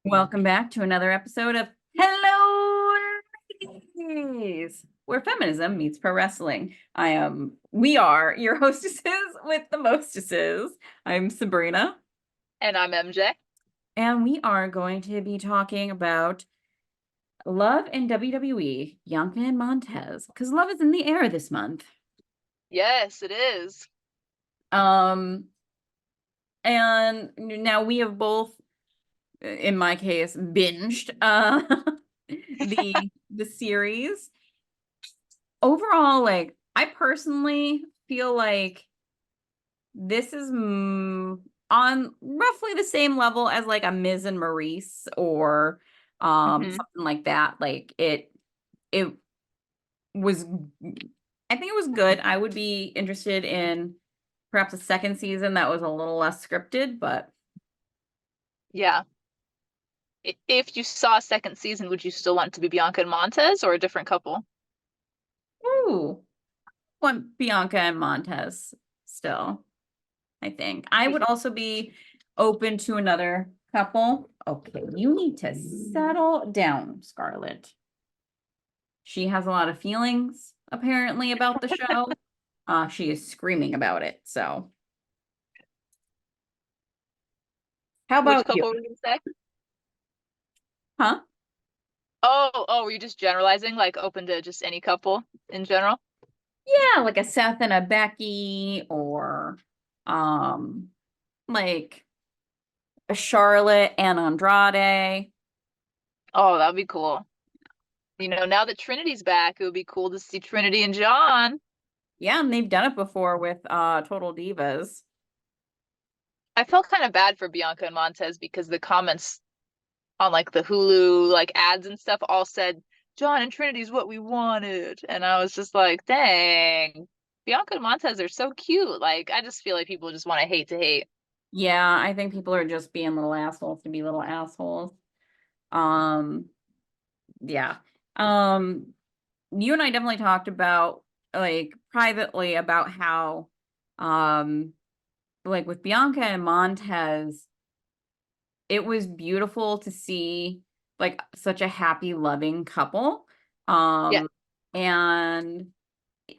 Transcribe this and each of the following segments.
Welcome back to another episode of Hello Ladies, where feminism meets pro wrestling. We are your hostesses with the mostesses. I'm Sabrina. And I'm MJ. And we are going to be talking about love in WWE, Bianca and Montez, because love is in the air this month. Yes, it is. And now we have both, in my case, binged the series. Overall, like, I personally feel like this is on roughly the same level as like a Miz and Maurice or something like that. Like it was, I think it was good. I would be interested in perhaps a second season that was a little less scripted, but Yeah. If you saw a second season, would you still want it to be Bianca and Montez or a different couple? ooh, want Bianca and Montez still. I think I would also be open to another couple. Okay, you need to settle down, Scarlett. She has a lot of feelings apparently about the show. She is screaming about it. So, how Which about you? couple were you gonna say? Huh? Were you just generalizing, like open to just any couple in general? Yeah, like a Seth and a Becky, or um, like a Charlotte and Andrade. Oh, that'd be cool. Now that Trinity's back, it would be cool to see Trinity and John. Yeah, and they've done it before with Total Divas. I felt kind of bad for Bianca and Montez because the comments on like the Hulu like ads and stuff all said John and Trinity's what we wanted. And I was just like, dang, Bianca and Montez are so cute. Like I just feel like people just want to hate to hate. Yeah, I think people are just being little assholes to be little assholes. Um, yeah. Um, you and I definitely talked about like privately about how like with Bianca and Montez, it was beautiful to see like such a happy, loving couple. Yeah. And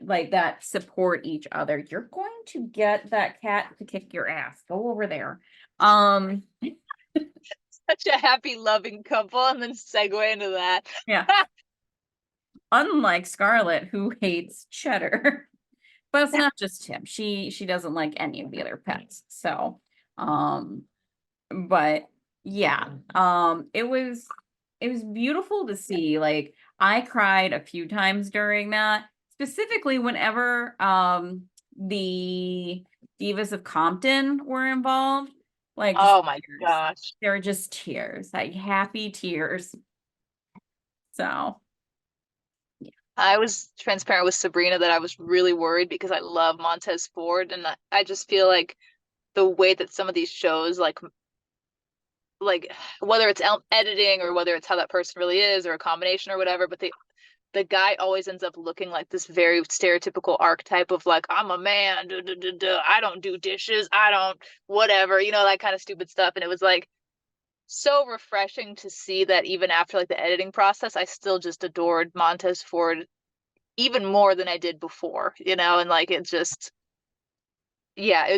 like that support each other. You're going to get that cat to kick your ass. Go over there. Um, Such a happy, loving couple, and then segue into that. yeah. Unlike Scarlett, who hates cheddar. But it's not just him. She doesn't like any of the other pets. So, um, but yeah, it was beautiful to see. Like I cried a few times during that, specifically whenever the Divas of Compton were involved. Like just Oh my tears. gosh. They were just tears, like happy tears. So I was transparent with Sabrina that I was really worried because I love Montez Ford, and I just feel like the way that some of these shows like whether it's editing or whether it's how that person really is or a combination or whatever, but the guy always ends up looking like this very stereotypical archetype of like I'm a man, duh, duh, duh, duh. I don't do dishes, I don't whatever, that kind of stupid stuff. And it was like so refreshing to see that even after like the editing process, I still just adored Montez Ford even more than I did before, and like it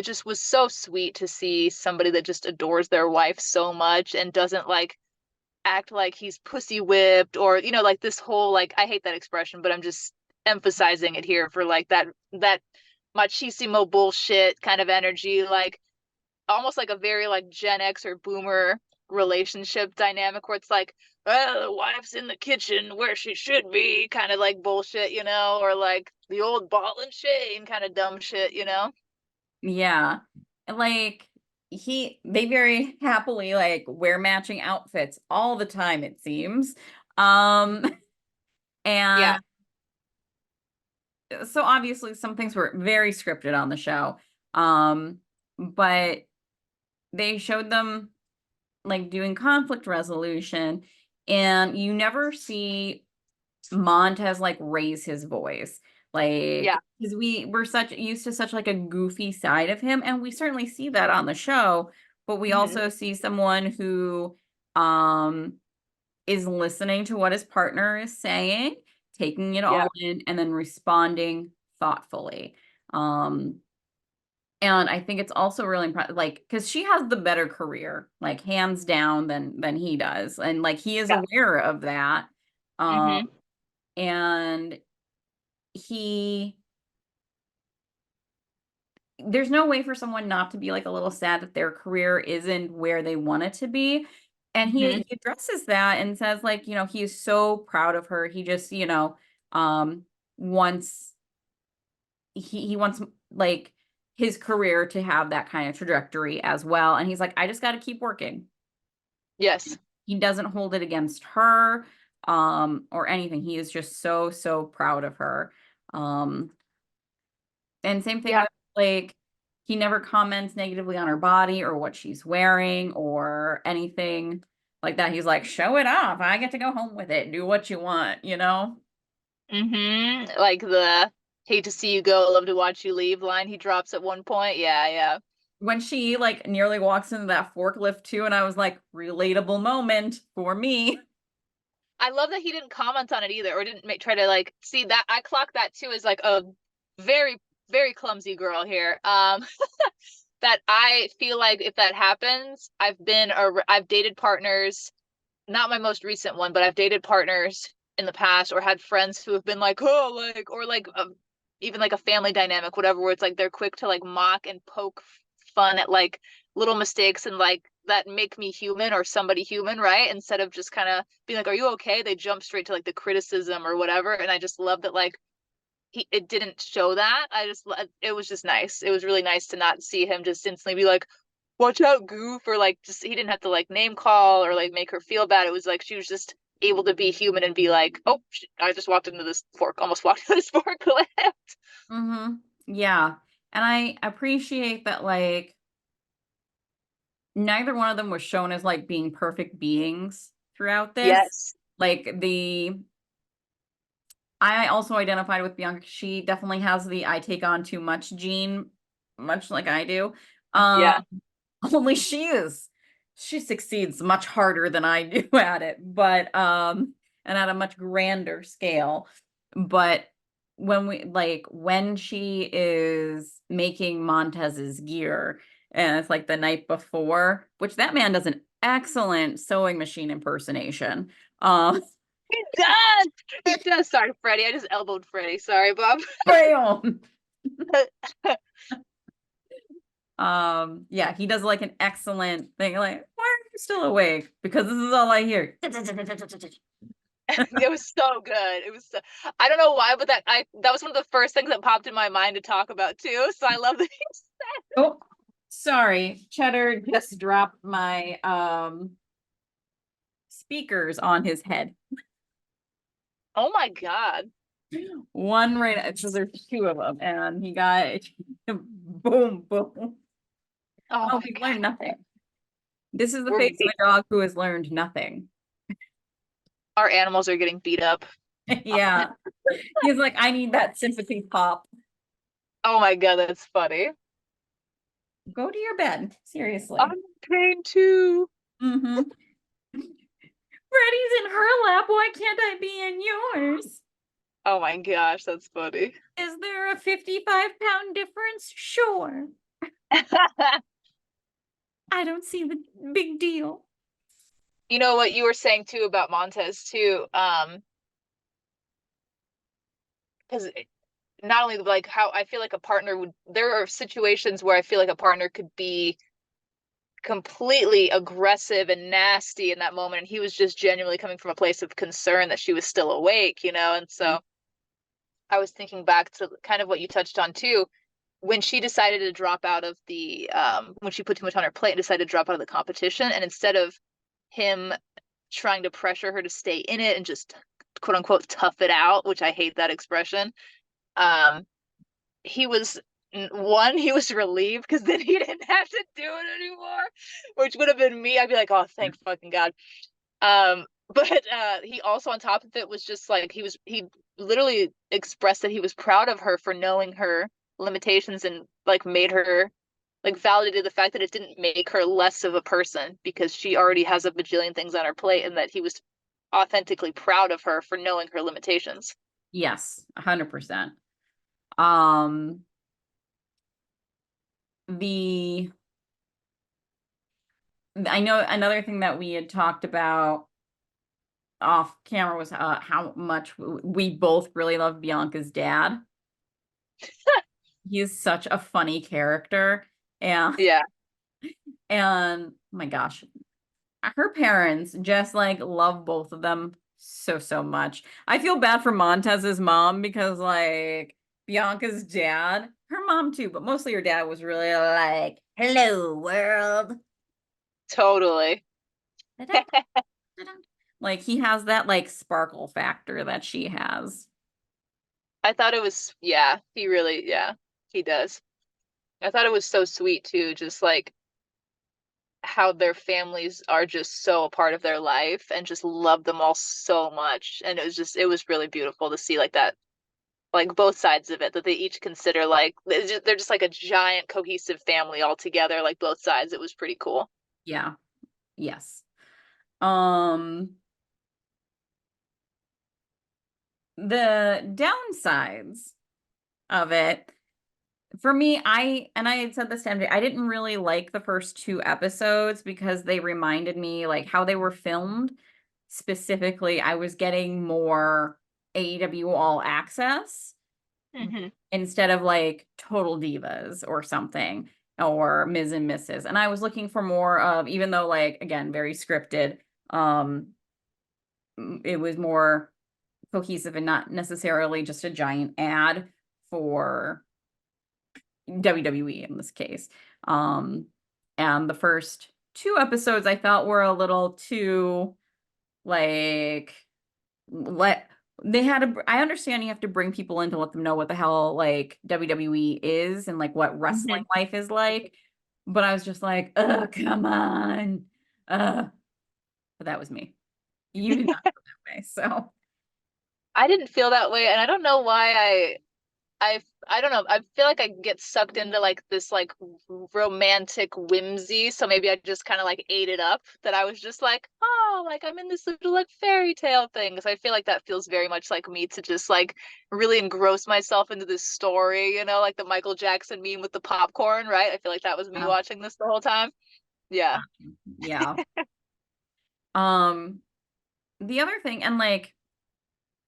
just was so sweet to see somebody that just adores their wife so much and doesn't like act like he's pussy whipped or like this whole like I hate that expression, but I'm just emphasizing it here for like that machismo bullshit kind of energy, like almost like a very like Gen X or boomer relationship dynamic where it's like, the wife's in the kitchen where she should be, kind of like bullshit, or like the old ball and chain kind of dumb shit. yeah, like they very happily like wear matching outfits all the time, it seems. Um, Yeah. and so obviously some things were very scripted on the show. But they showed them like doing conflict resolution, and you never see Montez like raise his voice. Like, Yeah. because we're such used to such like a goofy side of him, and we certainly see that on the show, but we Hmm. also see someone who is listening to what his partner is saying, taking it Yeah. all in, and then responding thoughtfully. And I think it's also really impressive, like, because she has the better career, like hands down than he does. And like he is Yeah. aware of that. Um, Mm-hmm. and he there's no way for someone not to be like a little sad that their career isn't where they want it to be. And Mm-hmm. he addresses that and says, like, he is so proud of her. He just, wants he wants like his career to have that kind of trajectory as well. And he's like, I just got to keep working. Yes. He doesn't hold it against her or anything. He is just so, so proud of her. Um And same thing Yeah. with like he never comments negatively on her body or what she's wearing or anything like that. He's like, show it off. I get to go home with it. Do what you want, you know? Mm-hmm. Like the hate to see you go, love to watch you leave line he drops at one point. Yeah, yeah. When she like nearly walks into that forklift too, and I was like, relatable moment for me. I love that he didn't comment on it either, or didn't try to like see that. I clocked that too as like a very, very clumsy girl here. That I feel like if that happens, I've dated partners, not my most recent one, but I've dated partners in the past or had friends who have been like, oh, like, or like even like a family dynamic, whatever, where it's like they're quick to like mock and poke fun at like little mistakes and like that make me human or somebody human, right? Instead of just kind of being like, are you okay? They jump straight to like the criticism or whatever. And I just love that like it didn't show that. It was just nice. It was really nice to not see him just instantly be like, watch out, goof, or like just he didn't have to like name call or like make her feel bad. It was like she was just able to be human and be like, oh, I just walked into this almost walked into this forklift. Mm-hmm. Yeah. And I appreciate that like neither one of them was shown as like being perfect beings throughout this. Yes. Like I also identified with Bianca. She definitely has the I take on too much gene, much like I do. Um, Yeah. only she succeeds much harder than I do at it, but and at a much grander scale. But when she is making Montez's gear, and it's like the night before, which that man does an excellent sewing machine impersonation. Um, It does. It does. Sorry, Freddie. I just elbowed Freddie. Sorry, Bob. Crayon. Yeah, he does like an excellent thing. Like, why are you still awake? Because this is all I hear. It was so good. It was so, I don't know why, but that was one of the first things that popped in my mind to talk about too. So I love that he said. Oh, sorry. Cheddar just dropped my speakers on his head. Oh my God. One right, so there's two of them, and he got boom, boom. Oh Oh, my we've God. learned nothing. This is the We're face of a dog who has learned nothing. our animals are getting beat up. Yeah. He's like, I need that sympathy pop. Oh my God, that's funny. Go to your bed. Seriously. I'm in pain too. Mm-hmm. Freddie's in her lap. Why can't I be in yours? Oh my gosh, that's funny. Is there a 55-pound difference? Sure. I don't see the big deal. You know what you were saying too about Montez too, because not only like how I feel like a partner would, there are situations where I feel like a partner could be completely aggressive and nasty in that moment, and he was just genuinely coming from a place of concern that she was still awake, and so I was thinking back to kind of what you touched on too, when she decided to drop out of the when she put too much on her plate and decided to drop out of the competition, and instead of him trying to pressure her to stay in it and just quote unquote tough it out, which I hate that expression, um he was he was relieved because then he didn't have to do it anymore, which would have been me. I'd be like, oh, thank fucking God. But he also on top of it was just like he literally expressed that he was proud of her for knowing her limitations and like made her like validated the fact that it didn't make her less of a person because she already has a bajillion things on her plate, and that he was authentically proud of her for knowing her limitations. Yes, 100%. Um, the I know another thing that we had talked about off camera was how much we both really love Bianca's dad. He's such a funny character, and Yeah. and oh my gosh, her parents just like love both of them so much. I feel bad for Montez's mom because like Bianca's dad, her mom too, but mostly her dad was really like, "Hello world." Totally. Da-da, da-da. Like he has that like sparkle factor that she has. I thought it was, yeah, he really, yeah, he does. I thought it was so sweet too, just like how their families are just so a part of their life and just love them all so much. And it was really beautiful to see like that, like both sides of it, that they each consider like, they're just like a giant cohesive family all together, like both sides. It was pretty cool. Yeah. Yes. Um, the downsides of it for me, I had said this to MJ, I didn't really like the first two episodes because they reminded me like how they were filmed. Specifically, I was getting more AEW All Access Hmm. instead of like Total Divas or something or Ms. and Mrs. And I was looking for more of, even though like again, very scripted, um, it was more cohesive and not necessarily just a giant ad for WWE in this case. Um, and the first two episodes I felt were a little too like let they had a I understand you have to bring people in to let them know what the hell like WWE is and like what wrestling Hmm. life is like. But I was just like, oh, come on. But that was me. You did not feel that way. So I didn't feel that way, and I don't know why I don't know. I feel like I get sucked into like this like romantic whimsy. So maybe I just kind of like ate it up, that I was just like, oh, like I'm in this little like fairy tale thing. Because I feel like that feels very much like me, to just like really engross myself into this story, like the Michael Jackson meme with the popcorn, right? I feel like that was me yeah. watching this the whole time. Yeah. Yeah. Um, the other thing, and like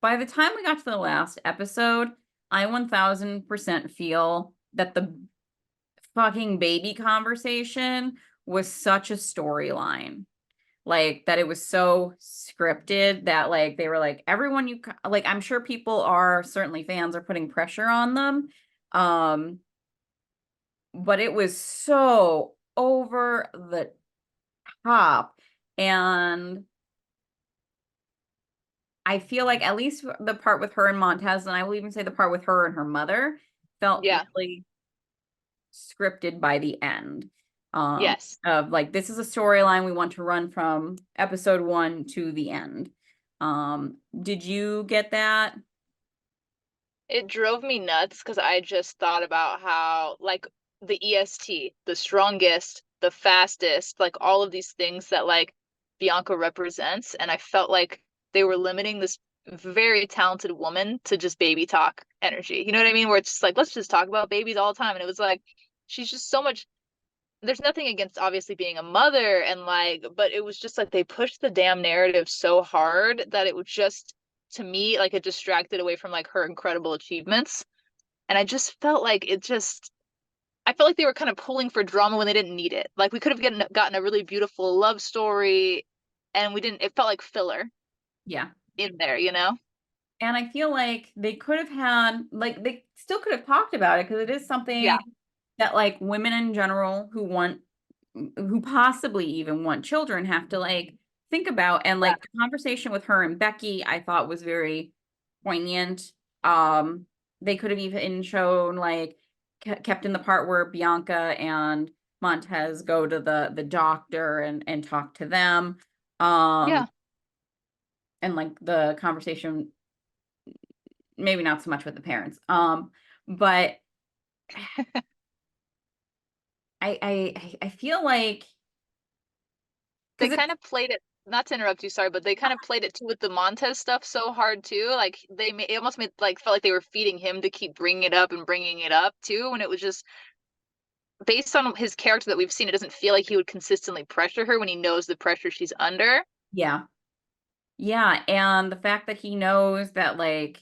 by the time we got to the last episode, I 1000% feel that the fucking baby conversation was such a storyline. Like that it was so scripted that like they were like everyone like I'm sure people are certainly fans are putting pressure on them. Um but it was so over the top, and I feel like at least the part with her and Montez, and I will even say the part with her and her mother felt Yeah. really scripted by the end. Yes. Of like this is a storyline we want to run from episode one to the end. Did you get that? It drove me nuts because I just thought about how, like, the EST, the strongest, the fastest, like, all of these things that, like, Bianca represents. And I felt like they were limiting this very talented woman to just baby talk energy. You know what I mean? Where it's just like, let's just talk about babies all the time. And it was like, she's just so much. There's nothing against obviously being a mother and like, but it was just like they pushed the damn narrative so hard that it was just, to me, like it distracted away from like her incredible achievements. And I just felt like I felt like they were kind of pulling for drama when they didn't need it. Like we could have gotten a really beautiful love story, and we didn't. It felt like filler Yeah. in there. And I feel like they could have had, like, they still could have talked about it because it is Yeah. something that, like, women in general who possibly even want children have to, like, think about. And, Yeah. like, the conversation with her and Becky, I thought was very poignant. Um, they could have even shown, like, kept in the part where Bianca and Montez go to the doctor and talk to them. Um, Yeah. and, like, the conversation maybe not so much with the parents. But I feel like They because kind it's of played it, not to interrupt you, sorry, but they kind of played it too with the Montez stuff so hard too. Like it almost made like felt like they were feeding him to keep bringing it up and bringing it up too, when it was just based on his character that we've seen. It doesn't feel like he would consistently pressure her when he knows the pressure she's under. yeah. Yeah, and the fact that he knows that like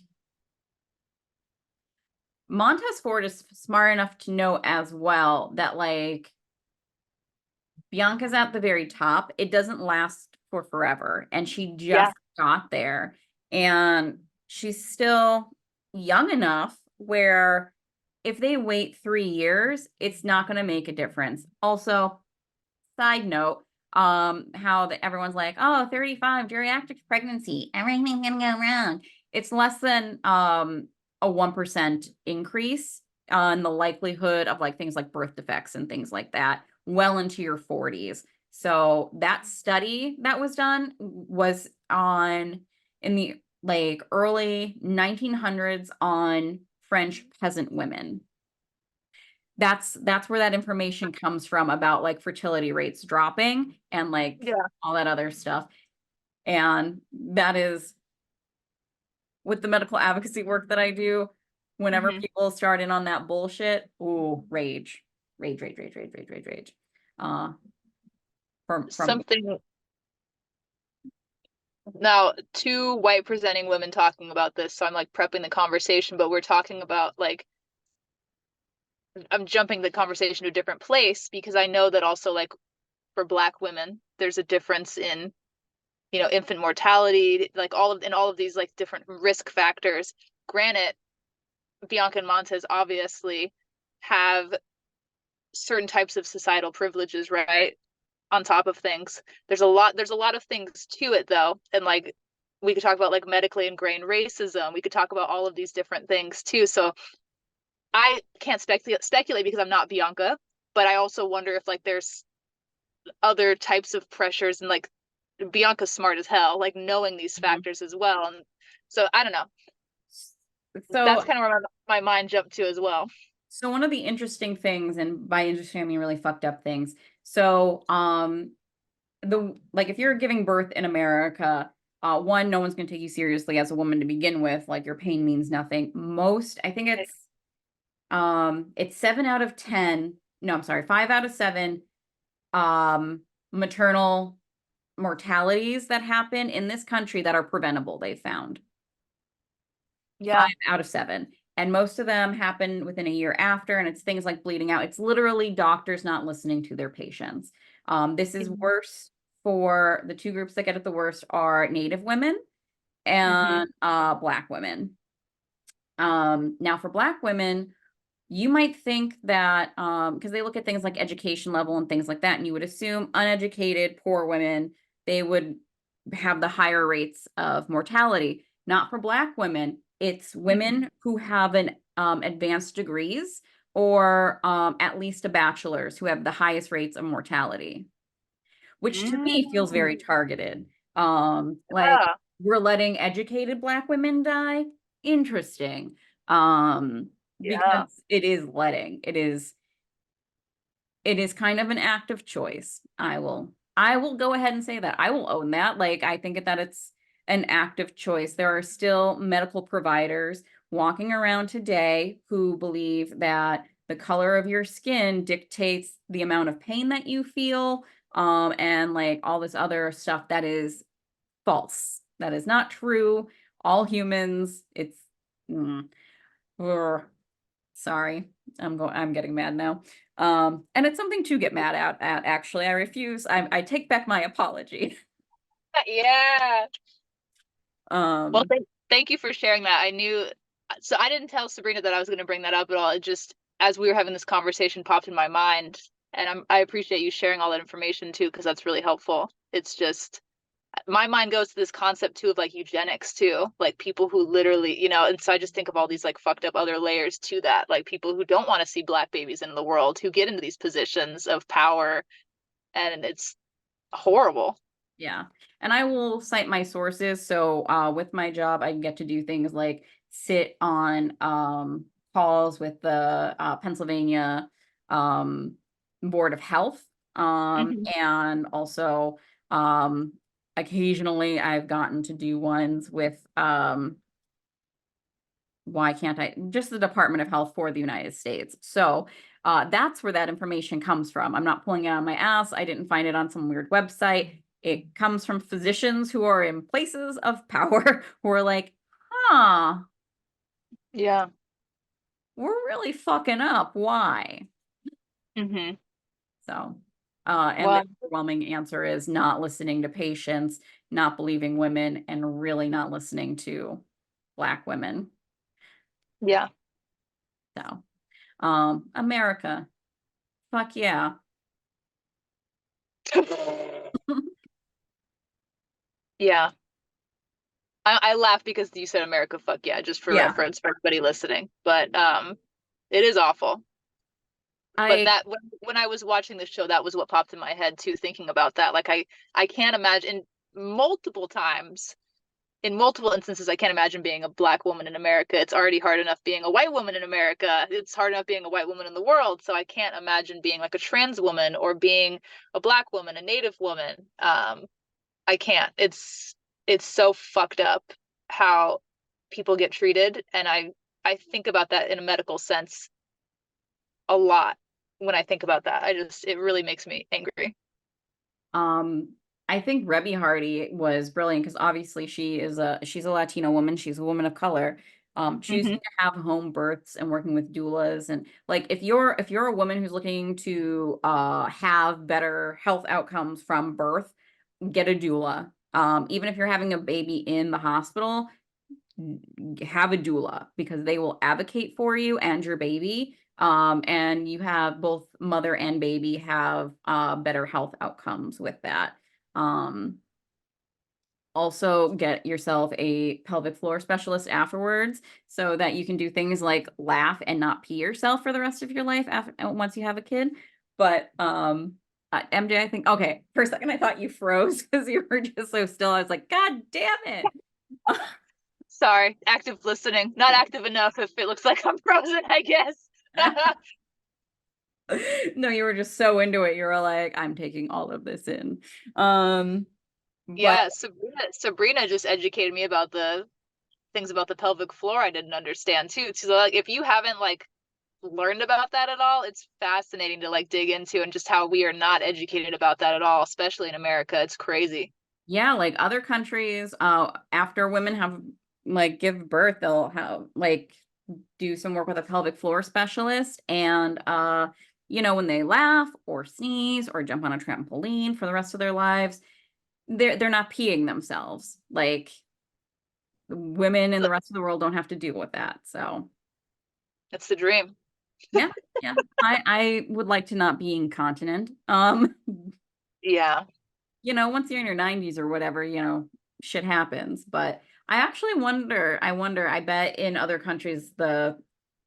Montez Ford is smart enough to know as well that like Bianca's at the very top. It doesn't last for forever. And she Yeah. just got there. And she's still young enough where if they wait 3 years, it's not going to make a difference. Also, side note, everyone's like, oh, 35, geriatric pregnancy, everything's going to go wrong. It's less than a 1% increase on the likelihood of like things like birth defects and things like that well into your 40s. So that study that was done was on in the like early 1900s on French peasant women. That's where that information comes from about like fertility rates dropping and like Yeah. all that other stuff. And that is with the medical advocacy work that I do, whenever Hmm. people start in on that bullshit, ooh, rage. Rage, rage, rage, rage, rage, rage, rage. Uh from Something now, two white presenting women talking about this, so I'm like prepping the conversation, but we're talking about like I'm jumping the conversation to a different place because I know that also like for Black women, there's a difference in, infant mortality, like all of these like different risk factors. Granted, Bianca and Montez obviously have certain types of societal privileges, right? On top of things. There's a lot of things to it though. And like we could talk about like medically ingrained racism. We could talk about all of these different things too. So I can't speculate because I'm not Bianca, but I also wonder if like there's other types of pressures and like Bianca's smart as hell, like knowing these Mhm. factors as well. And so I don't know. That's So kind of where my mind jumped to as well. so one of the interesting things, and by interesting I mean really fucked up things. So the like if you're giving birth in America, one, no one's gonna take you seriously as a woman to begin with. Like your pain means nothing. Most, I think it's 7 out of 10. No, I'm sorry, 5 out of 7 um maternal mortalities that happen in this country that are preventable, they found. Yeah. 5 out of 7. And most of them happen within a year after, and it's things like bleeding out. It's literally doctors not listening to their patients. This is Mm-hmm. worse for the two groups that get it the worst are Native women and Black women. Now for Black women, you might think that because they look at things like education level and things like that, and you would assume uneducated, poor women, they would have the higher rates of mortality. Not for Black women. It's Mm-hmm. women who have an advanced degrees or at least a bachelor's who have the highest rates of mortality, which to me feels very Mm-hmm. targeted. Like Yeah. we're letting educated Black women die. Interesting. Um, Yeah. because it is kind of an act of choice. I will go ahead and say that. I will own that. Like I think that it's an act of choice. There are still medical providers walking around today who believe that the color of your skin dictates the amount of pain that you feel, and like all this other stuff that is false. That is not true. All humans, it's mm, ugh. Sorry. I'm getting mad now. And it's something to get mad at actually. I refuse. I take back my apology. Yeah. Well, Um, thank you for sharing that. I knew, so I didn't tell Sabrina that I was going to bring that up at all. It just, as we were having this conversation, popped in my mind, and I appreciate you sharing all that information too, because that's really helpful. It's just my mind goes to this concept too of like eugenics too, like people who literally, and so I just think of all these like fucked up other layers to that, like people who don't want to see Black babies in the world, who get into these positions of power, and it's horrible. yeah. And I will cite my sources. So with my job, I get to do things like sit on calls with the Pennsylvania um Board of Health. Mhm. And also, um, occasionally I've gotten to do ones with, why can't I, just the Department of Health for the United States. So, that's where that information comes from. I'm not pulling it out of my ass. I didn't find it on some weird website. It comes from physicians who are in places of power who are like, huh, Yeah. we're really fucking up. Why? Hmm. So, and the Well, overwhelming answer is not listening to patients, not believing women, and really not listening to Black women. yeah. So, America, fuck yeah. Yeah. I laugh because you said America, fuck yeah, just for Yeah, reference for everybody listening. But it is awful. But I that when I was watching the show, that was what popped in my head too, thinking about that. Like I can't imagine multiple times, in multiple instances, I can't imagine being a Black woman in America. It's already hard enough being a white woman in America. It's hard enough being a white woman in the world. So I can't imagine being like a trans woman or being a Black woman, a Native woman. I can't. It's so fucked up how people get treated, and I think about that in a medical sense a lot when I think about that. It really makes me angry. um I think Rebby Hardy was brilliant because obviously she's a Latino woman, she's a woman of color. Choosing Hmm. to have home births and working with doulas, and like if you're a woman who's looking to have better health outcomes from birth, get a doula. Even if you're having a baby in the hospital, have a doula because they will advocate for you and your baby. And you have both mother and baby have better health outcomes with that. Um, Also get yourself a pelvic floor specialist afterwards so that you can do things like laugh and not pee yourself for the rest of your life after once you have a kid. But MJ, I think okay, for a second I thought you froze because you were just so still. I was like, God damn it. Sorry, active listening. Not active enough if it looks like I'm frozen, I guess. No, you were just so into it. You were like, I'm taking all of this in. Um, but Yeah, Sabrina just educated me about the things about the pelvic floor I didn't understand too. So like if you haven't like learned about that at all, it's fascinating to like dig into and just how we are not educated about that at all, especially in America. It's crazy. yeah, like other countries, after women have like give birth, they'll have like do some work with a pelvic floor specialist. And when they laugh or sneeze or jump on a trampoline for the rest of their lives, they're not peeing themselves. Like women in So the rest of the world don't have to deal with that. So it's the dream. yeah, yeah. I would like to not be incontinent. Yeah. Once you're in your 90s or whatever, shit happens. But I actually wonder, I bet in other countries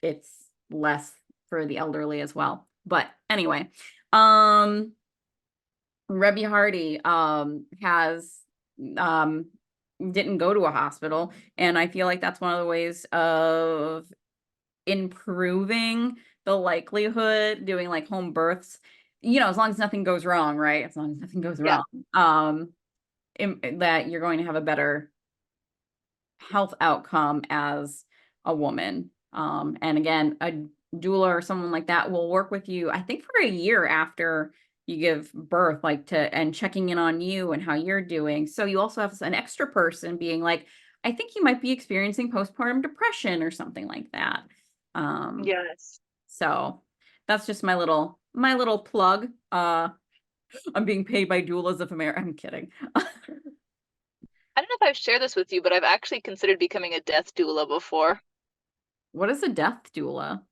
it's less for the elderly as well. But anyway, um Rebby Hardy has um didn't go to a hospital, and I feel like that's one of the ways of improving the likelihood doing like home births, as long as nothing goes wrong, right? As long as nothing goes Yeah. wrong. That you're going to have a better health outcome as a woman. And again, a doula or someone like that will work with you, I think, for a year after you give birth, like and checking in on you and how you're doing. So you also have an extra person being like, I think you might be experiencing postpartum depression or something like that. Um, Yes. so that's just my little plug. I'm being paid by Doulas of America. I'm kidding. I don't know if I've shared this with you, but I've actually considered becoming a death doula before, What is a death doula?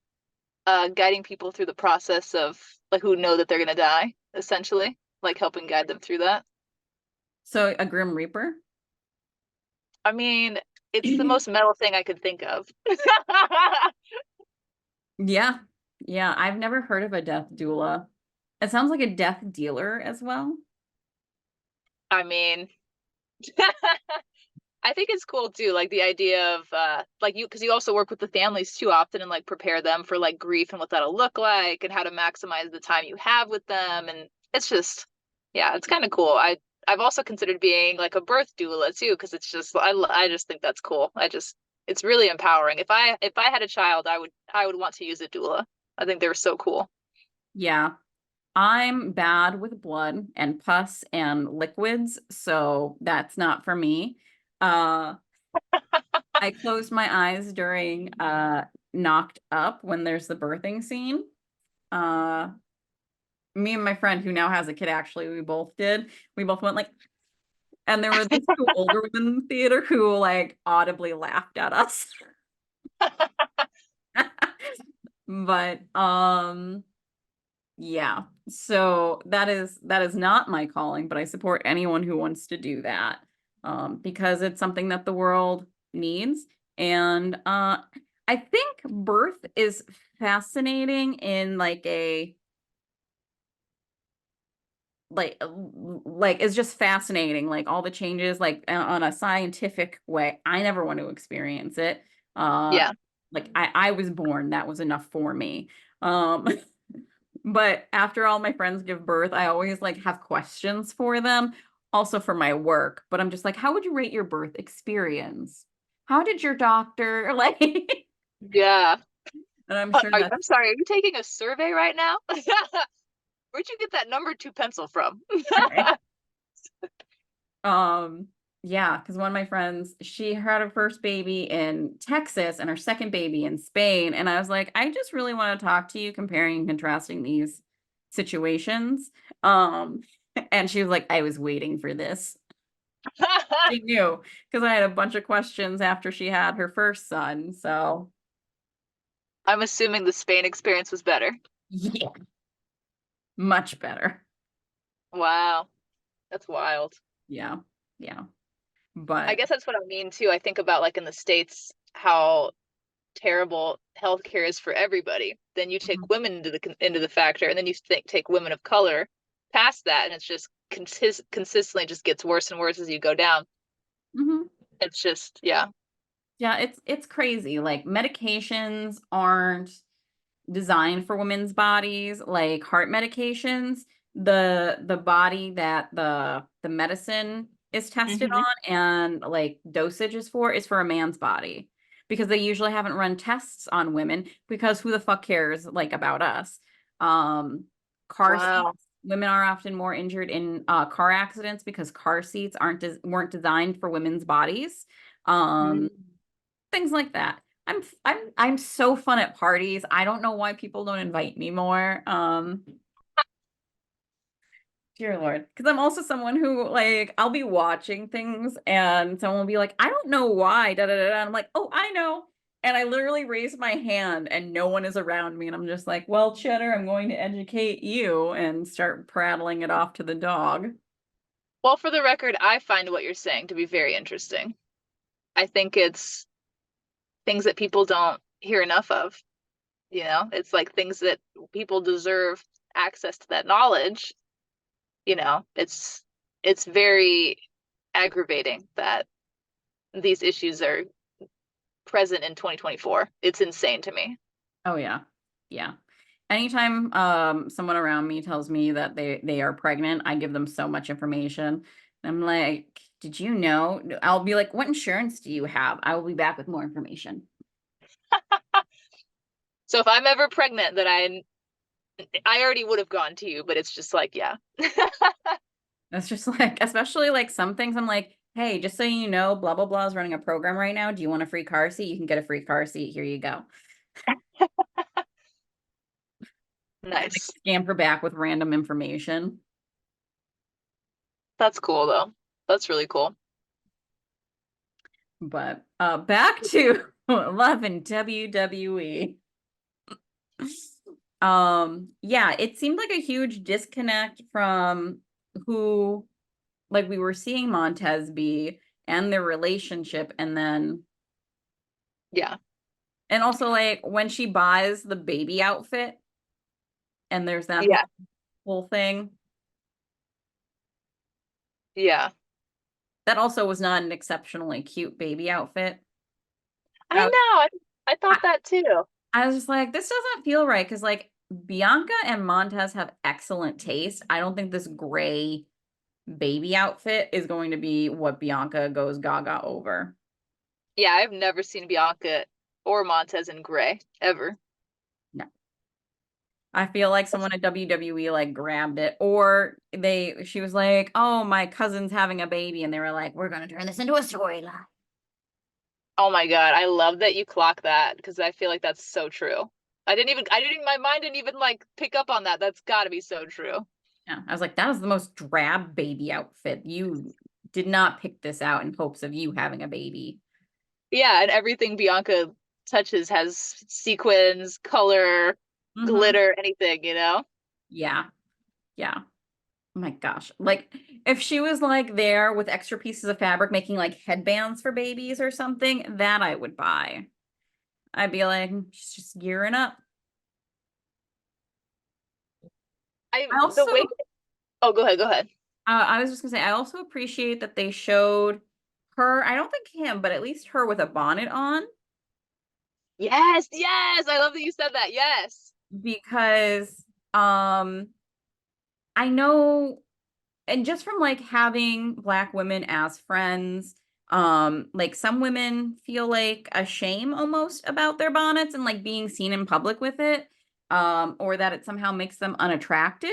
guiding people through the process of like who know that they're gonna die, essentially, like helping guide them through that. So a Grim Reaper? I mean, it's the most metal thing I could think of. Yeah. Yeah, I've never heard of a death doula. It sounds like a death dealer as well. I mean, I think it's cool too, like the idea of like you, because you also work with the families too often and like prepare them for like grief and what that'll look like and how to maximize the time you have with them. And it's just, yeah, it's kind of cool. I've also considered being like a birth doula too, because it's just I just think that's cool. It's really empowering. If I had a child, I would want to use a doula. I think they're so cool. Yeah. I'm bad with blood and pus and liquids, so that's not for me. Uh, I closed my eyes during Knocked Up when there's the birthing scene. Uh, Me and my friend who now has a kid, actually, we both did. We both went like, and there were these two older women in the theater who like audibly laughed at us. But yeah. So that is not my calling, but I support anyone who wants to do that. Because it's something that the world needs. And I think birth is fascinating in like it's just fascinating, like all the changes, like on a scientific way. I never want to experience it. Uh Yeah. like I was born, that was enough for me. Um but after all my friends give birth, I always like have questions for them, also for my work. But I'm just like, how would you rate your birth experience? How did your doctor like? Yeah. And I'm sure that's I'm sorry, are you taking a survey right now? Where'd you get that number 2 pencil from? Um, yeah, because one of my friends, she had her first baby in Texas and her second baby in Spain. And I was like, I just really want to talk to you comparing and contrasting these situations. Um, and she was like, I was waiting for this. She knew because I had a bunch of questions after she had her first son. So I'm assuming the Spain experience was better. yeah, much better. Wow, that's wild. Yeah, yeah. I But guess that's what I mean too. I think about like in the States how terrible healthcare is for everybody. Then you take women into the factor, and then you take women of color past that, and it's just consistently just gets worse and worse as you go down. mhm. It's just yeah. Yeah, it's crazy. Like medications aren't designed for women's bodies, like heart medications. The body that the medicine is tested Hmm. on and like dosage is for a man's body, because they usually haven't run tests on women, because who the fuck cares like about us. um Car seats, Wow. women are often more injured in car accidents because car seats weren't designed for women's bodies. um Mm. Things like that. I'm so fun at parties. I don't know why people don't invite me more. Dear Lord. Because I'm also someone who like I'll be watching things and someone will be like, I don't know why, da da da. Da. And I'm like, oh, I know. And I literally raise my hand and no one is around me. And I'm just like, well, Cheddar, I'm going to educate you and start prattling it off to the dog. Well, for the record, I find what you're saying to be very interesting. I think it's things that people don't hear enough of. It's like things that people deserve access to that knowledge. It's very aggravating that these issues are present in 2024. It's insane to me. Oh yeah. Yeah. Anytime someone around me tells me that they are pregnant, I give them so much information. I'm like, did you know? I'll be like, what insurance do you have? I will be back with more information. So if I'm ever pregnant, then I already would have gone to you, but it's just like, yeah. That's just like, especially like some things I'm like, hey, just so you know, blah blah blah is running a program right now. Do you want a free car seat? You can get a free car seat. Here you go. And like Nice. scamper back with random information. That's cool though. That's really cool. But back to Love and WWE. Yeah, it seemed like a huge disconnect from who like we were seeing Montez be and their relationship, Yeah. and also like when she buys the baby outfit and there's that Yeah. whole thing. Yeah. That also was not an exceptionally cute baby outfit. I I, know. I I, thought that too. I was just like, this doesn't feel right because like Bianca and Montez have excellent taste. I don't think this gray baby outfit is going to be what Bianca goes gaga over. Yeah, I've never seen Bianca or Montez in gray ever. No. I feel like someone at WWE like grabbed it, or she was like, oh, my cousin's having a baby, and they were like, we're gonna turn this into a storyline. Oh my God, I love that you clock that because I feel like that's so true. My mind didn't even like pick up on that. That's got to be so true. Yeah. I was like, that was the most drab baby outfit. You did not pick this out in hopes of you having a baby. Yeah, and everything Bianca touches has sequins, color, Hmm. glitter, anything, you know? Yeah. Yeah. Oh my gosh. Like if she was like there with extra pieces of fabric making like headbands for babies or something, that I would buy. I'd be like, she's just gearing up. I The also, way, oh, go ahead, go ahead. I was just gonna say, I also appreciate that they showed her, I don't think him, but at least her with a bonnet on Yes, yes, I love that you said that. Yes. because I know, and just from like having Black women as friends, like some women feel like a shame almost about their bonnets and like being seen in public with it, or that it somehow makes them unattractive.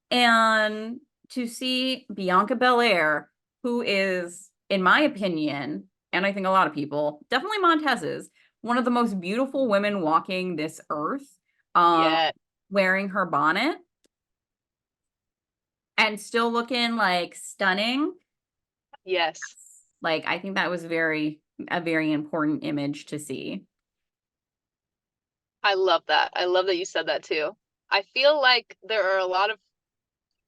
And to see Bianca Belair, who is, in my opinion, and I think a lot of people, definitely Montez's, one of the most beautiful women walking this earth, um, Yeah, wearing her bonnet and still looking like stunning. yes. Like I think that was a very important image to see. I love that. I love that you said that too. I feel like there are a lot of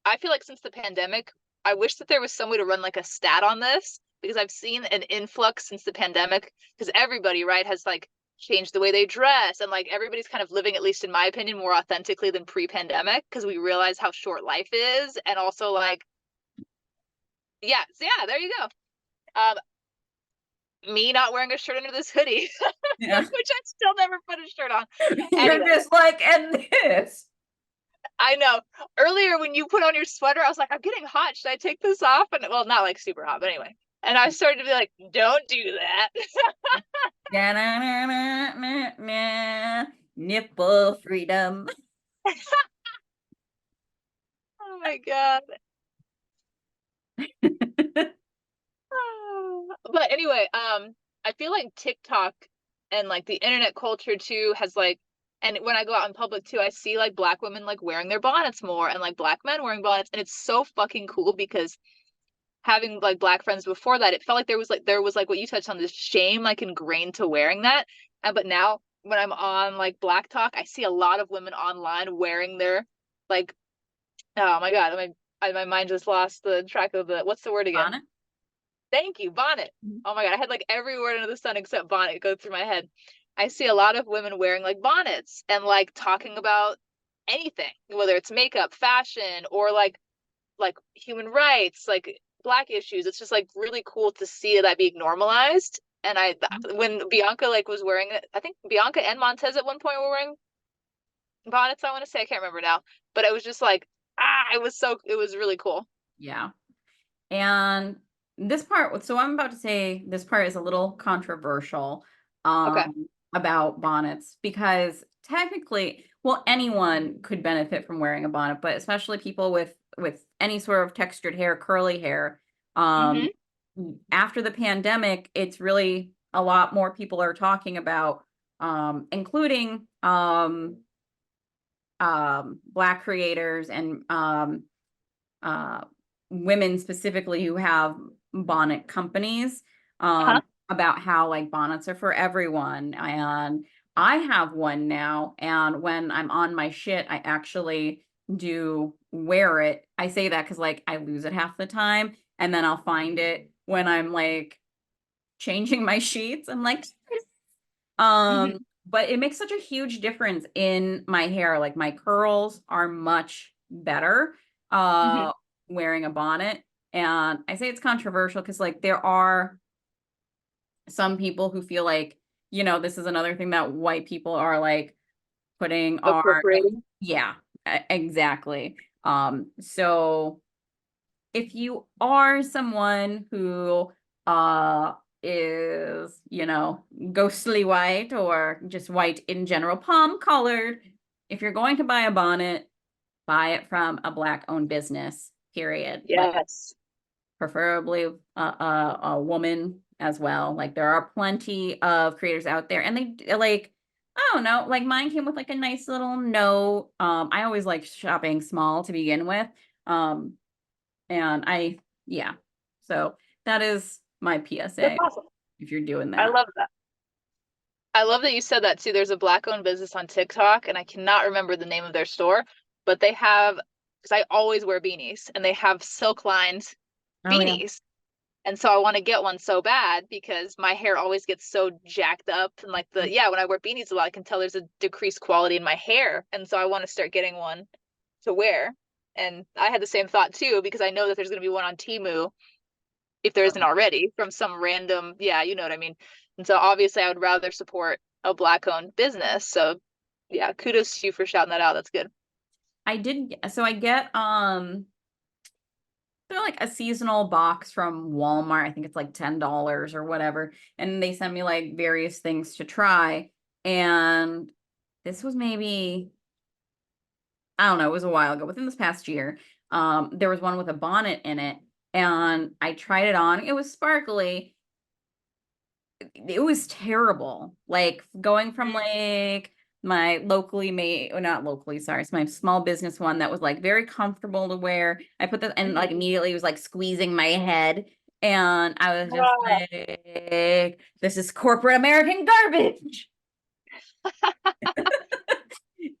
I feel like since the pandemic, I wish that there was some way to run like a stat on this because I've seen an influx since the pandemic because everybody, right, has like changed the way they dress and like everybody's kind of living, at least in my opinion, more authentically than pre-pandemic because we realize how short life is and also like yeah, so yeah, there you go. Me not wearing a shirt under this hoodie, Yeah. which I still never put a shirt on. You're Anyway, just like, and this. I know. Earlier when you put on your sweater, I was like, I'm getting hot. Should I take this off? And well, not like super hot, but anyway. And I started to be like, don't do that. Nipple freedom. Oh my God. But anyway, I feel like TikTok and like the internet culture too has like, and when I go out in public too, I see like Black women like wearing their bonnets more and like Black men wearing bonnets. And it's so fucking cool because having like Black friends before that, it felt like there was like what you touched on, this shame like ingrained to wearing that. And but now when I'm on like Black Talk, I see a lot of women online wearing their like oh my God, my mind just lost the track of the what's the word again? Bonnet. Thank you, bonnet. Mhm. Oh my God, I had like every word under the sun except bonnet go through my head. I see a lot of women wearing like bonnets and like talking about anything, whether it's makeup, fashion, or like human rights, like Black issues. It's just like really cool to see that being normalized. And when Bianca like was wearing it, I think Bianca and Montez at one point were wearing bonnets. I want to say I can't remember now, but it was just like it was really cool. Yeah. And this part, so I'm about to say this part is a little controversial Okay. about bonnets because technically, well, anyone could benefit from wearing a bonnet, but especially people with any sort of textured hair, curly hair. Um, Mm-hmm. After the pandemic, it's really a lot more people are talking about, including Black creators and uh, women specifically who have bonnet companies, Uh-huh. about how like bonnets are for everyone. And I have one now. And when I'm on my shit, I actually do wear it. I say that because like I lose it half the time. And then I'll find it when I'm like changing my sheets. I'm like, Mm-hmm. but it makes such a huge difference in my hair. Like my curls are much better Mm-hmm. uh wearing a bonnet. And I say it's controversial because like there are some people who feel like, this is another thing that white people are like putting our, Appropriating. yeah, exactly. So if you are someone who is, ghostly white or just white in general, palm colored, if you're going to buy a bonnet, buy it from a Black owned business, period. Like Yes. preferably a woman as well. Like there are plenty of creators out there, and they like, I don't know, like mine came with like a nice little note. I always like shopping small to begin with. Um, and yeah. So that is my That's PSA awesome. if you're doing I that. love that. I love that you said that too. There's a Black-owned business on TikTok, and I cannot remember the name of their store, but they have, because I always wear beanies, and they have silk lined Oh yeah. beanies. And so I want to get one so bad because my hair always gets so jacked up. And like when I wear beanies a lot, I can tell there's a decreased quality in my hair. And so I want to start getting one to wear. And I had the same thought too, because I know that there's going to be one on Temu if there isn't already from some random, yeah, you know what I mean. And so obviously I would rather support a Black owned business. So yeah, kudos to you for shouting that out. That's good. I did so I get they're like a seasonal box from Walmart. I think it's like $10 or whatever. And they sent me like various things to try. And this was maybe, I don't know, it was a while ago, within this past year. There was one with a bonnet in it, and I tried it on. It was sparkly. It was terrible. Like going from like my locally made, or not locally, sorry, it's my small business one that was like very comfortable to wear. I put that and like immediately it was like squeezing my head. And I was just Ah, like, this is corporate American garbage.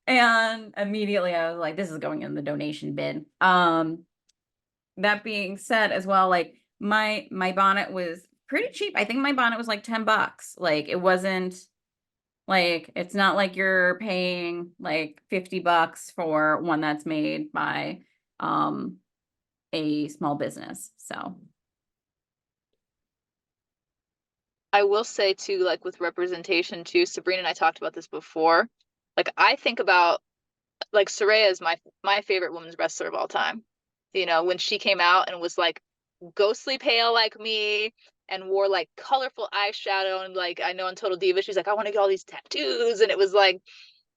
And immediately I was like, this is going in the donation bin. That being said as well, like my bonnet was pretty cheap. I think my bonnet was like $10. Like it wasn't like, it's not like you're paying like $50 for one that's made by um a small business. So I will say too, like with representation too, Sabrina and I talked about this before. Like I think about like Soraya is my favorite women's wrestler of all time. You know, when she came out and was like ghostly pale like me and wore like colorful eyeshadow and like I know on Total Diva she's like I want to get all these tattoos and it was like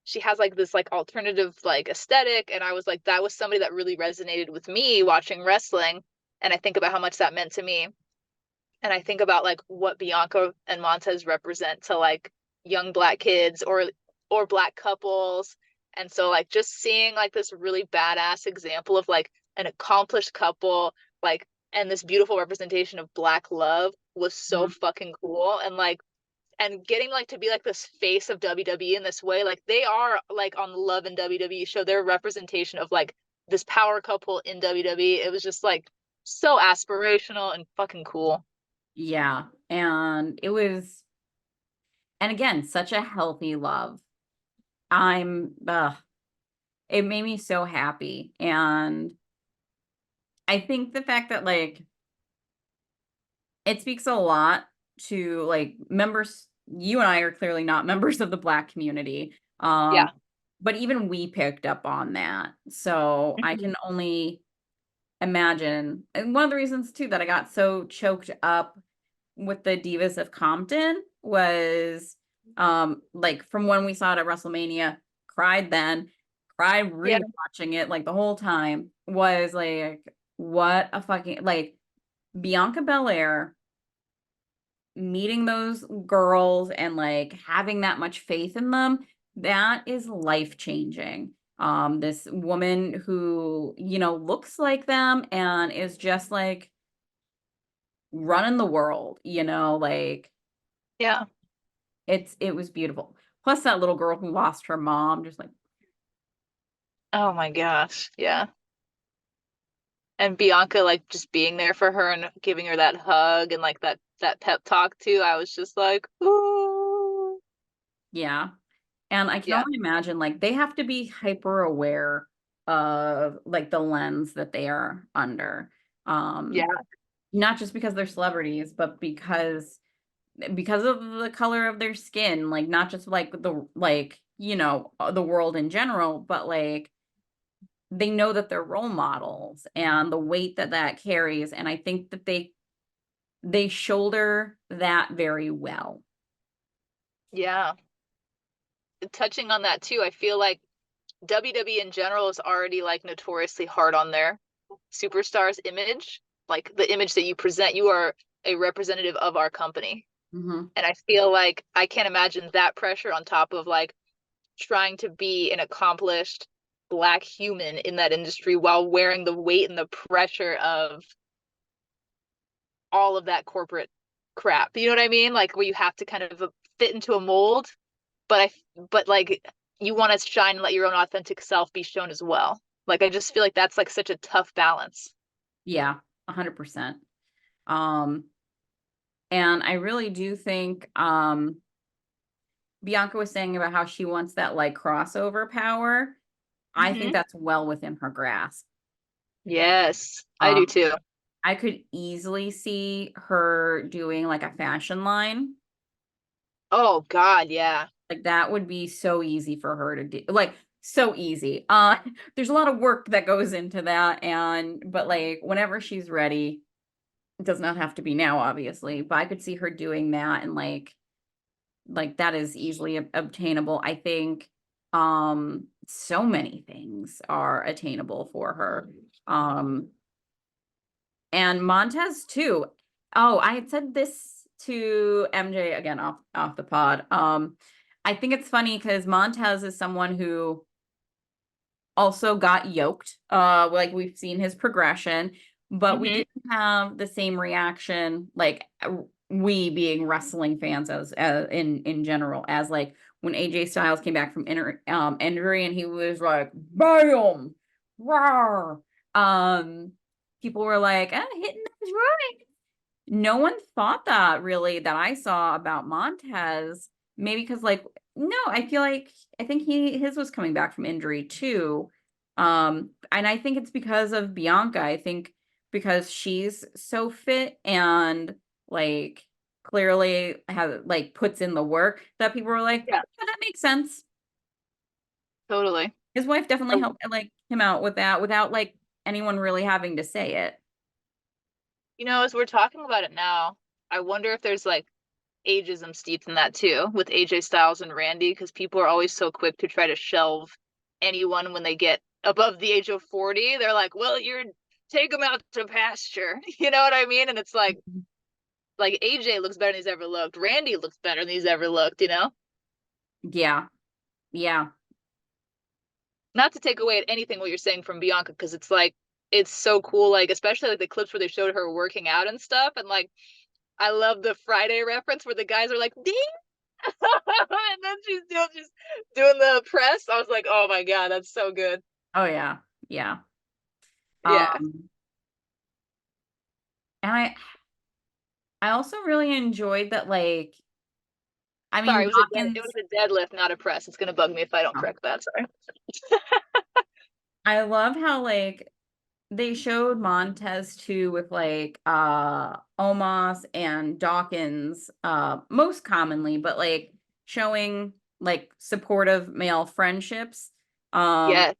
she has like this like alternative like aesthetic and I was like that was somebody that really resonated with me watching wrestling and I think about how much that meant to me and I think about like what Bianca and Montez represent to like young black kids or black couples. And so like just seeing like this really badass example of like an accomplished couple like and this beautiful representation of black love was so mhm. fucking cool and like and getting like to be like this face of WWE in this way like they are like on the Love and WWE show their representation of like this power couple in WWE it was just like so aspirational and fucking cool. Yeah. And it was, and again, such a healthy love. It made me so happy. And I think the fact that like it speaks a lot to like members, you and I are clearly not members of the Black community. Yeah. But even we picked up on that. So I Mhm. can only imagine. And one of the reasons too that I got so choked up with the Divas of Compton was like from when we saw it at WrestleMania, cried then, cried Yeah. rewatching it like the whole time, was like what a fucking like Bianca Belair meeting those girls and like having that much faith in them, that is life changing. This woman who, looks like them and is just like running the world, like Yeah. it was beautiful. Plus that little girl who lost her mom, just like, Oh my gosh. Yeah. And Bianca like just being there for her and giving her that hug and like that pep talk too. I was just like, ooh. yeah. And I can Yeah. only imagine like they have to be hyper aware of like the lens that they are under. Um, Yeah. not just because they're celebrities, but because of the color of their skin, like not just like the world in general, but like they know that they're role models and the weight that that carries, and I think that they shoulder that very well. Yeah. Touching on that too, I feel like WWE in general is already like notoriously hard on their superstars image, like the image that you present. You are a representative of our company. Hmm. And I feel like I can't imagine that pressure on top of like trying to be an accomplished Black human in that industry while wearing the weight and the pressure of all of that corporate crap. You know what I mean? Like where you have to kind of fit into a mold, but but like you want to shine and let your own authentic self be shown as well. Like I just feel like that's like such a tough balance. Yeah, 100%. Um, and I really do think Bianca was saying about how she wants that like crossover power. I think Hmm. that's well within her grasp. Yes, I do Um, too. I could easily see her doing like a fashion line. Oh God, yeah. Like that would be so easy for her to do. Like so easy. There's a lot of work that goes into that, and but like whenever she's ready, it does not have to be now, obviously, but I could see her doing that, and like that is easily obtainable. I think so many things are attainable for her. Um and Montez too. Oh, I had said this to MJ again off the pod. I think it's funny because Montez is someone who also got yoked. Like we've seen his progression, but we Hmm. didn't have the same reaction, like we being wrestling fans as in general, as like when AJ Styles came back from injury and he was like, bam, rawr. People were like, hitting is right. No one thought that really that I saw about Montez. Maybe because like no, I feel like I think his was coming back from injury too. And I think it's because of Bianca. I think because she's so fit and like clearly has like puts in the work that people were like, Yeah, yeah, that makes sense. totally. His wife definitely Oh, helped like him out with that without like anyone really having to say it. you know, as we're talking about it now, I wonder if there's like ageism steeped in that too with AJ Styles and Randy because people are always so quick to try to shelve anyone when they get above the age of 40. They're like, well, you're take them out to pasture. You know what I mean? And it's like AJ looks better than he's ever looked. Randy looks better than he's ever looked, you know? Yeah. Yeah. Not to take away at anything what you're saying from Bianca, because it's like it's so cool, like especially like the clips where they showed her working out and stuff, and like I love the Friday reference where the guys are like, ding, and then she's still just doing the press. I was like, oh my God, that's so good. Oh yeah. Yeah. Yeah. And I also really enjoyed that like I Sorry, mean it was Dawkins a deadlift, not a press. It's gonna bug me if I don't correct that. Sorry. I love how like they showed Montez too with like Omos and Dawkins most commonly, but like showing like supportive male friendships. Um Yes.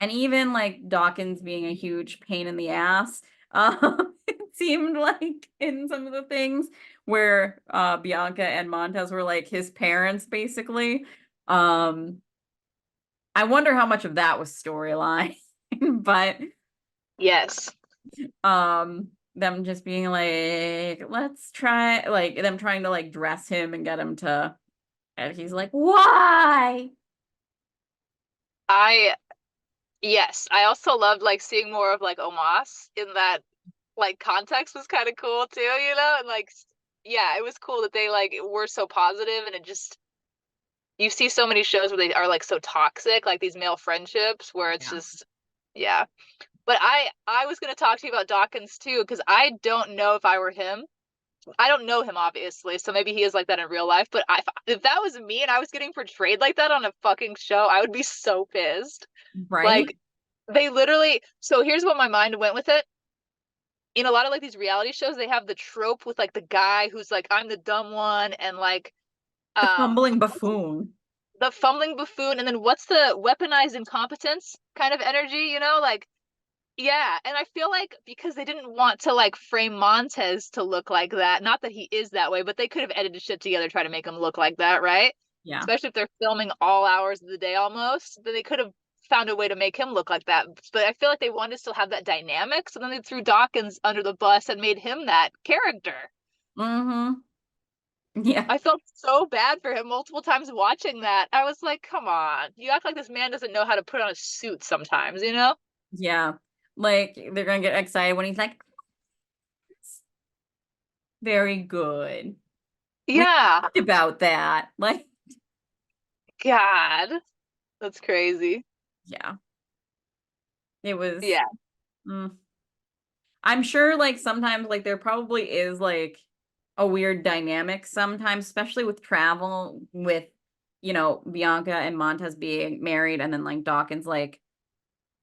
and even like Dawkins being a huge pain in the ass. It seemed like in some of the things where Bianca and Montez were like his parents basically. Um I wonder how much of that was storyline. But Yes. them just being like, let's try like them trying to like dress him and get him to and he's like, why? I yes. I also loved like seeing more of like Omas in that like context was kind of cool too, you know? And like yeah, it was cool that they like were so positive and it just you see so many shows where they are like so toxic, like these male friendships where it's Yeah. just yeah. But I was gonna talk to you about Dawkins too, because I don't know if I were him. I don't know him obviously, so maybe he is like that in real life. But if that was me and I was getting portrayed like that on a fucking show, I would be so pissed. Right? Like they literally. So here's what my mind went with it. in a lot of like these reality shows, they have the trope with like the guy who's like, I'm the dumb one, and like The fumbling what's buffoon. the fumbling buffoon, and then what's the weaponized incompetence kind of energy, you know? Like, yeah, and I feel like because they didn't want to like frame Montez to look like that, not that he is that way, but they could have edited shit together, try to make him look like that, right? Yeah. Especially if they're filming all hours of the day almost, then they could have found a way to make him look like that. But I feel like they wanted to still have that dynamic, so then they threw Dawkins under the bus and made him that character. Mm-hmm. Yeah. I felt so bad for him multiple times watching that. I was like, come on. You act like this man doesn't know how to put on a suit sometimes, you know? Yeah. Like they're gonna get excited when he's like, very good. We Yeah. talked about that. Like, God. That's crazy. yeah. It was Yeah. mm. I'm sure like sometimes like there probably is like a weird dynamic sometimes, especially with travel with, Bianca and Montez being married and then like Dawkins like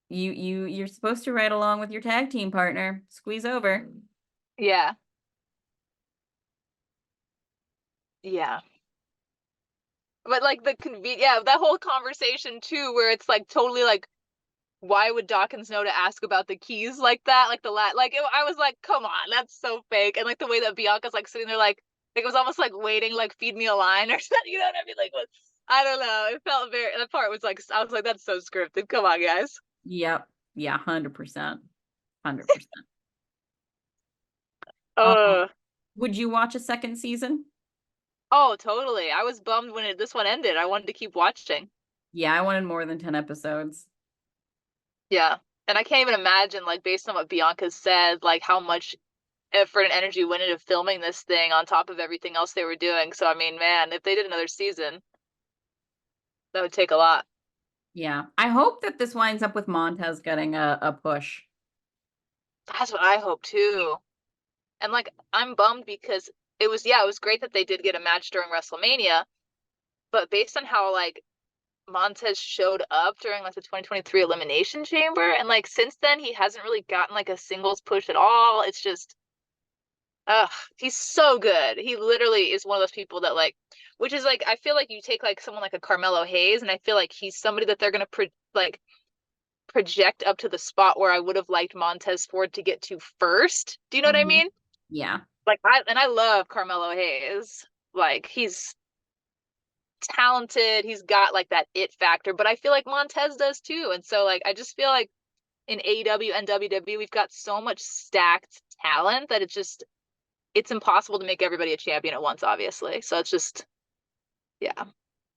you're supposed to ride along with your tag team partner. Squeeze over. Yeah. Yeah. But like yeah, that whole conversation too, where it's like totally like, why would Dawkins know to ask about the keys like that? Like I was like, come on, that's so fake. And like the way that Bianca's like sitting there, like it was almost like waiting, like feed me a line or something. You know what I mean? Like, what? I don't know. It felt very. That part was like, I was like, that's so scripted. Come on, guys. Yep. Yeah, 100%. 100%. Um, Uh would you watch a second season? oh, totally. I was bummed when this one ended. I wanted to keep watching. Yeah, I wanted more than 10 episodes. Yeah. And I can't even imagine, like, based on what Bianca said, like how much effort and energy went into filming this thing on top of everything else they were doing. So I mean, man, if they did another season, that would take a lot. Yeah. I hope that this winds up with Montez getting a push. That's what I hope too. And like I'm bummed because it was great that they did get a match during WrestleMania, but based on how like Montez showed up during like the 2023 Elimination Chamber and like since then he hasn't really gotten like a singles push at all. It's just ugh, he's so good. He literally is one of those people that like, which is like, I feel like you take like someone like a Carmelo Hayes, and I feel like he's somebody that they're gonna like project up to the spot where I would have liked Montez Ford to get to first. Do you know what I Mhm. mean? Yeah. Like I love Carmelo Hayes. Like he's talented. He's got like that it factor, but I feel like Montez does too. And so like I just feel like in AEW and WWE we've got so much stacked talent that it's impossible to make everybody a champion at once, obviously. So it's just, yeah,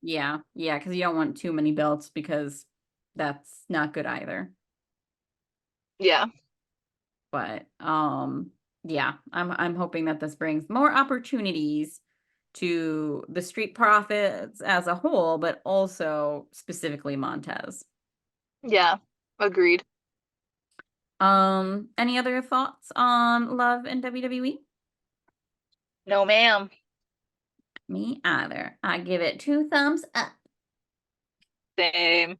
Yeah. Yeah. Because you don't want too many belts because that's not good either. yeah, But yeah, I'm hoping that this brings more opportunities to the Street Profits as a whole, but also specifically Montez. yeah, agreed. Any other thoughts on Love and WWE? No, ma'am. Me either. I give it 2 thumbs up. Same.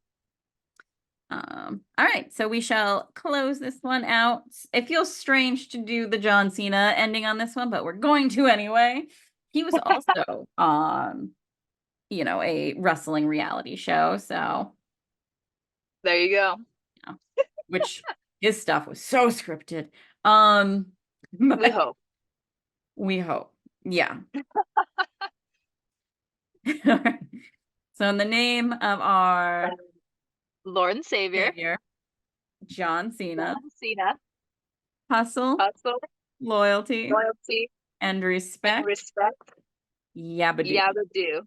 All right, so we shall close this one out. It feels strange to do the John Cena ending on this one, but we're going to anyway. He was also on, a wrestling reality show, so There you go. which his stuff was so scripted. Um, We but hope. we hope. Yeah. All right. So in the name of our Lord and Savior, savior, John Cena, John Cena, hustle, hustle, loyalty, loyalty, and and respect. respect. Yabba Yabba do.